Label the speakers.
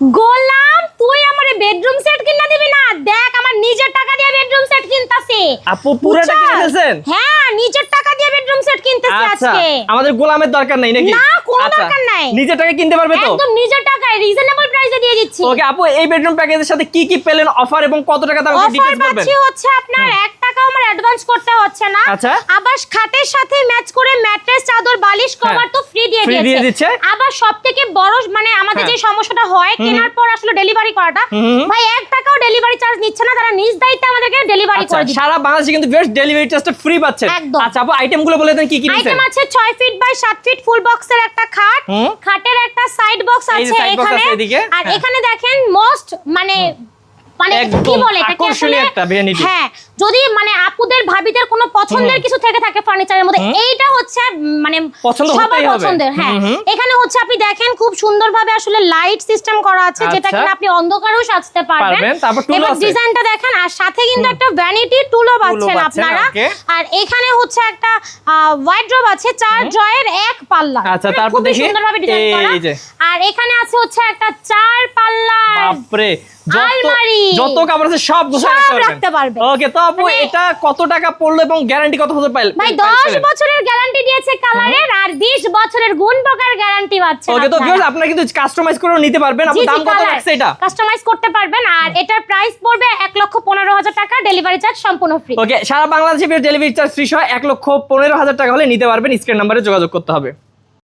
Speaker 1: গোলাম তুই আমারে bedroom set কিনা দিবি না? দেখ আমার নিজের টাকা দিয়ে বেডরুম সেট কিনতাছি।
Speaker 2: আপু পুরোটা কিনে ফেলছেন?
Speaker 1: হ্যাঁ, নিজের টাকা দিয়ে বেডরুম সেট কিনতেছি
Speaker 2: আচ্ছা,
Speaker 1: আজকে।
Speaker 2: আমাদের গোলামের দরকার নাই নাকি?
Speaker 1: না, কোনো
Speaker 2: আচ্ছা,
Speaker 1: দরকার নাই।
Speaker 2: নিজের টাকা কিনতে পারবে তো?
Speaker 1: একদম নিজের টাকায় রিজনেবল প্রাইসে দিয়ে দিচ্ছি।
Speaker 2: ওকে আপু, এই বেডরুম প্যাকেজের সাথে কি কি পেলেন অফার এবং কত টাকা দাম
Speaker 1: অফার
Speaker 2: ডিটেইলস বলবেন?
Speaker 1: পাচ্ছি হচ্ছে আপনার 1 টাকাও আমার অ্যাডভান্স করতে হচ্ছে না।
Speaker 2: আচ্ছা।
Speaker 1: আবার খাটের সাথে ম্যাচ করে ম্যাট্রেস, চাদর, বালিশ, কভার তো ফ্রি দিয়ে
Speaker 2: free দিয়ে দিচ্ছে।
Speaker 1: আবার সবথেকে বড় মানে আমাদের যে সমস্যাটা হয় কেনার পর আসলে ডেলিভারি করাটা, ভাই 1 টাকাও ডেলিভারি চার্জ নিচ্ছে না, তারা নিজ দায়িত্বে আমাদেরকে ডেলিভারি
Speaker 2: আচ্ছা,
Speaker 1: করে দিচ্ছে।
Speaker 2: সারা বাংলাদেশে কিন্তু বেস্ট ডেলিভারি চার্জটা ফ্রি পাচ্ছেন।
Speaker 1: একদম।
Speaker 2: আচ্ছা আপু, আইটেমগুলো বলে দেন কি কি দিচ্ছেন?
Speaker 1: আইটেম আছে 6 ফিট বাই 7 ফিট ফুল বক্সের একটা খাট, খাটের একটা সাইড বক্স
Speaker 2: এই যে
Speaker 1: আছে
Speaker 2: side box
Speaker 1: এখানে,
Speaker 2: আছে এদিকে।
Speaker 1: আর
Speaker 2: হ্যাঁ।
Speaker 1: এখানে দেখেন মোস্ট মানে কি
Speaker 2: একদম
Speaker 1: বলে এটাকে
Speaker 2: আকর্ষণীয়
Speaker 1: আসলে?
Speaker 2: একটা ভ্যানিটি।
Speaker 1: হ্যাঁ, যদি মানে আপুদের ভাবিদের কোনো পছন্দের কিছু থেকে থাকে ফার্নিচারের মধ্যে, এইটা হচ্ছে মানে
Speaker 2: পছন্দ
Speaker 1: সবার
Speaker 2: হতেই হবে।
Speaker 1: পছন্দের। হ্যাঁ, এখানে হচ্ছে আপনি দেখেন খুব সুন্দরভাবে আসলে লাইট সিস্টেম করা আছে, যেটা
Speaker 2: আচ্ছা।
Speaker 1: কিনা আপনি অন্ধকারেও সাজতে পারবেন।
Speaker 2: পারবেন, তারপর টুলও
Speaker 1: এবার
Speaker 2: আছে।
Speaker 1: ডিজাইনটা দেখেন, আর সাথে কিন্তু একটা ভ্যানিটি টুলও পাচ্ছেন
Speaker 2: পাচ্ছেন,
Speaker 1: আপনারা।
Speaker 2: okay।
Speaker 1: আর এখানে হচ্ছে একটা ওয়ার্ড্রোব আছে 4 ড্রয়ের 1 পাল্লা।
Speaker 2: আচ্ছা,
Speaker 1: হ্যাঁ,
Speaker 2: তারপর
Speaker 1: খুবই
Speaker 2: দেখি।
Speaker 1: সুন্দরভাবে ডিজাইন করা।
Speaker 2: এই যে।
Speaker 1: আর এখানে আছে হচ্ছে একটা 4 পাল্লা
Speaker 2: বাপরে,
Speaker 1: আলমারি।
Speaker 2: যত কাপড় আছে সব গুছিয়ে
Speaker 1: সব
Speaker 2: রাখতে
Speaker 1: রাখতে পারবেন।
Speaker 2: ওকে, তো আপু
Speaker 1: মানে-
Speaker 2: এটা কত টাকা পড়লো এবং গ্যারান্টি কত হতে পারে?
Speaker 1: ভাই 10 বছরের গ্যারান্টি দিয়েছে কালারের, আর 20 বছরের গুণ প্রকার গ্যারান্টি পাচ্ছেন।
Speaker 2: ওকে, তো ভিউয়ার্স আপনারা কিন্তু কাস্টমাইজ করেও নিতে পারবেন। আপু দাম কত রাখছে এটা?
Speaker 1: কাস্টমাইজ করতে পারবেন, আর এটার প্রাইস পড়বে 1,15,000 টাকা, ডেলিভারি চার্জ সম্পূর্ণ ফ্রি।
Speaker 2: ওকে, সারা বাংলাদেশে ডেলিভারি চার্জ ফ্রি সহ 1,15,000 টাকা হলে নিতে পারবেন। স্ক্রিন নাম্বারে যোগাযোগ করতে হবে।